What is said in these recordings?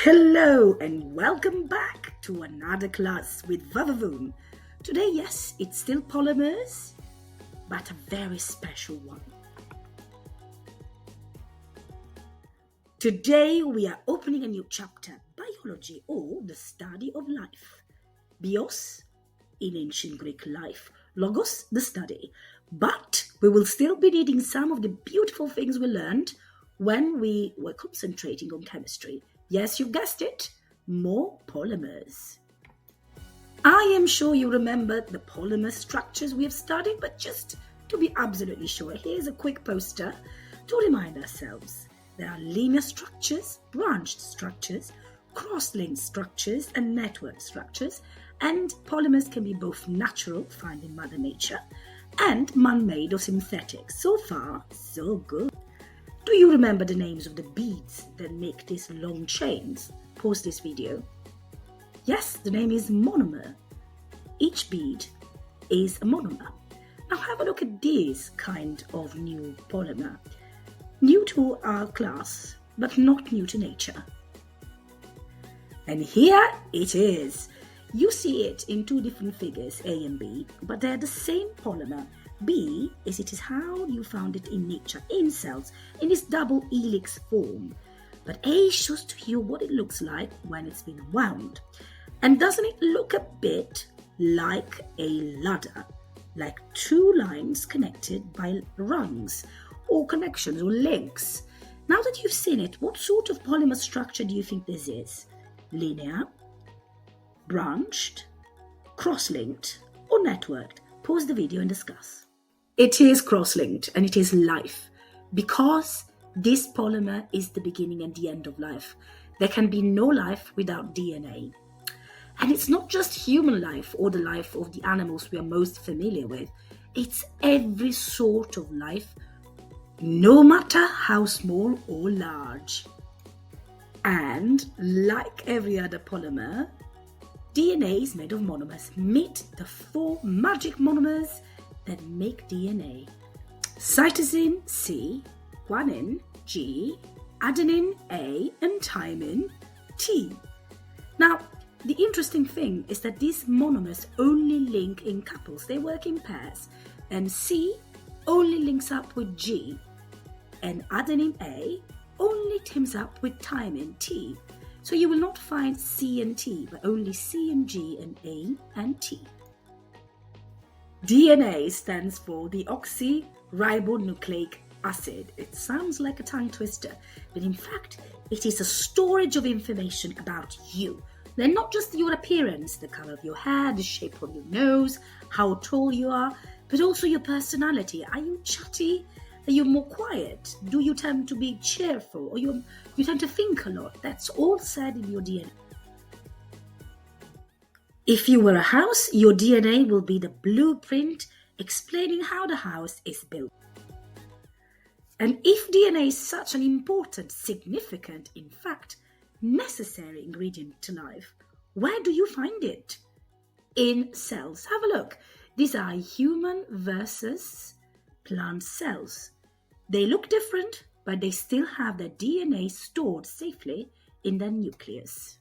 Hello and welcome back to another class with Vavavoom. Today, yes, it's still polymers, but a very special one. Today, we are opening a new chapter, biology or the study of life. Bios, in ancient Greek life, logos, the study. But we will still be needing some of the beautiful things we learned when we were concentrating on chemistry. Yes, you've guessed it, more polymers. I am sure you remember the polymer structures we have studied, but just to be absolutely sure, here's a quick poster to remind ourselves. There are linear structures, branched structures, cross-linked structures, and network structures, and polymers can be both natural, found in Mother Nature, and man-made or synthetic. So far, so good. Do you remember the names of the beads that make these long chains? Pause this video. Yes, the name is monomer. Each bead is a monomer. Now have a look at this kind of new polymer. New to our class, but not new to nature. And here it is. You see it in two different figures, A and B, but they're the same polymer. B is how you found it in nature, in cells, in this double helix form. But A shows to you what it looks like when it's been wound. And doesn't it look a bit like a ladder? Like two lines connected by rungs, or connections, or links. Now that you've seen it, what sort of polymer structure do you think this is? Linear, branched, cross-linked, or networked? Pause the video and discuss. It is cross-linked and it is life, because this polymer is the beginning and the end of life. There can be no life without DNA. And it's not just human life or the life of the animals we are most familiar with. It's every sort of life, no matter how small or large. And like every other polymer, DNA is made of monomers. Meet the four magic monomers that make DNA. Cytosine C, guanine G, adenine A, and thymine T. Now, the interesting thing is that these monomers only link in couples. They work in pairs. And C only links up with G. And adenine A only teams up with thymine T. So you will not find C and T, but only C and G and A and T. DNA stands for deoxyribonucleic acid. It sounds like a tongue twister, but in fact, it is a storage of information about you. Then not just your appearance, the color of your hair, the shape of your nose, how tall you are, but also your personality. Are you chatty? Are you more quiet? Do you tend to be cheerful? Or you tend to think a lot? That's all said in your DNA. If you were a house, your DNA will be the blueprint explaining how the house is built. And if DNA is such an important, significant, in fact, necessary ingredient to life, where do you find it? In cells. Have a look. These are human versus plant cells. They look different, but they still have their DNA stored safely in their nucleus.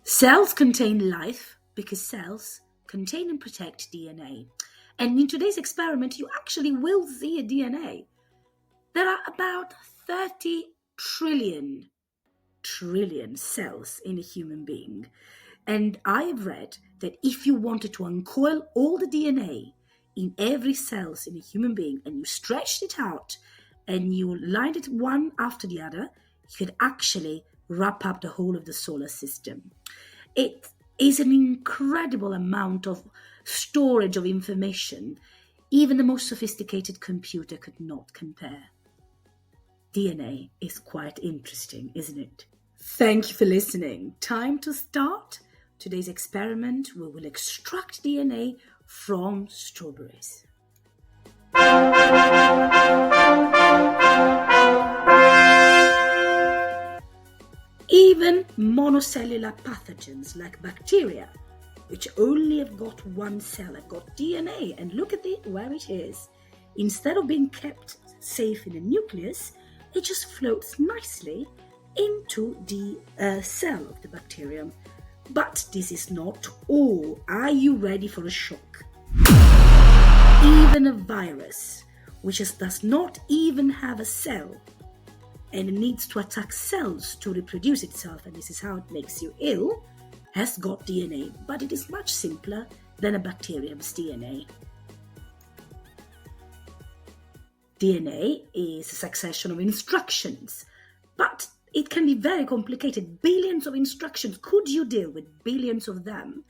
Cells contain life because cells contain and protect DNA. And in today's experiment, you actually will see a DNA. There are about 30 trillion cells in a human being. And I have read that if you wanted to uncoil all the DNA in every cell in a human being and you stretched it out and you lined it one after the other, you could actually wrap up the whole of the solar system. It is an incredible amount of storage of information. Even the most sophisticated computer could not compare. DNA is quite interesting, isn't it? Thank you for listening. Time to start today's experiment. We will extract DNA from strawberries. Even monocellular pathogens like bacteria, which only have got one cell, have got DNA. And look at where it is. Instead of being kept safe in a nucleus, it just floats nicely into the cell of the bacterium. But this is not all. Are you ready for a shock? Even a virus, which does not even have a cell, and it needs to attack cells to reproduce itself, and this is how it makes you ill, has got DNA, but it is much simpler than a bacterium's DNA. DNA is a succession of instructions, but it can be very complicated. Billions of instructions. Could you deal with billions of them?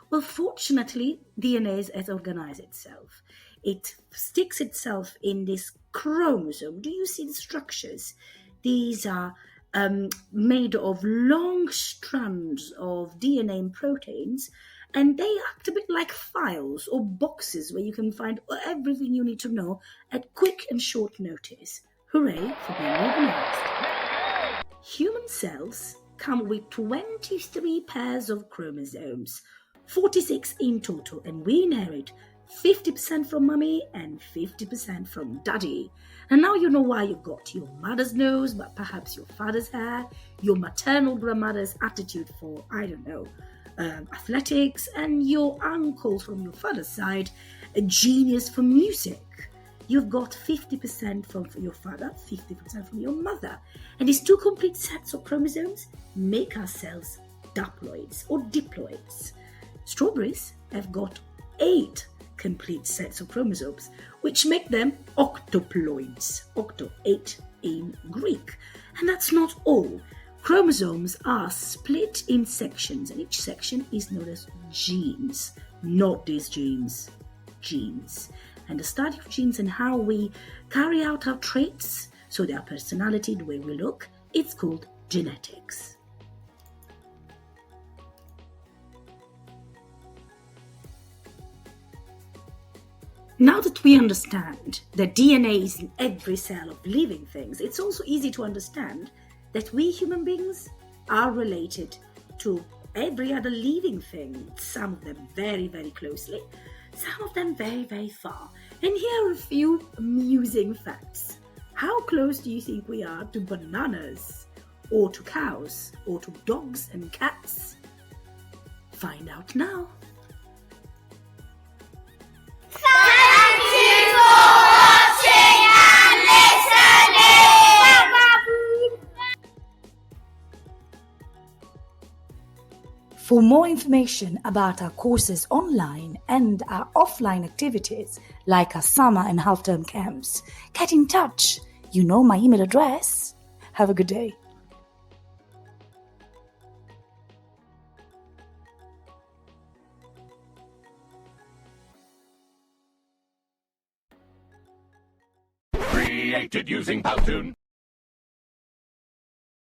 Well, fortunately, DNA has organized itself. It sticks itself in this chromosome. Do you see the structures? These are made of long strands of DNA and proteins, and they act a bit like files or boxes where you can find everything you need to know at quick and short notice. Hooray for being organized. Human cells come with 23 pairs of chromosomes, 46 in total, and we inherit 50% from mummy and 50% from daddy. And now you know why you got your mother's nose, but perhaps your father's hair, your maternal grandmother's attitude for, I don't know, athletics, and your uncle from your father's side, a genius for music. You've got 50% from your father, 50% from your mother. And these two complete sets of chromosomes make our cells diploids or diploids. Strawberries have got 8 complete sets of chromosomes, which make them octoploids. Octo, 8 in Greek. And that's not all. Chromosomes are split in sections, and each section is known as genes. Not these genes, genes. And the study of genes and how we carry out our traits, so their personality, the way we look, it's called genetics. Now that we understand that DNA is in every cell of living things, it's also easy to understand that we human beings are related to every other living thing, some of them very, very closely, some of them very, very far. And here are a few amusing facts. How close do you think we are to bananas, or to cows, or to dogs and cats? Find out now. For more information about our courses online and our offline activities like our summer and half-term camps, get in touch. You know my email address. Have a good day. Created using Powtoon.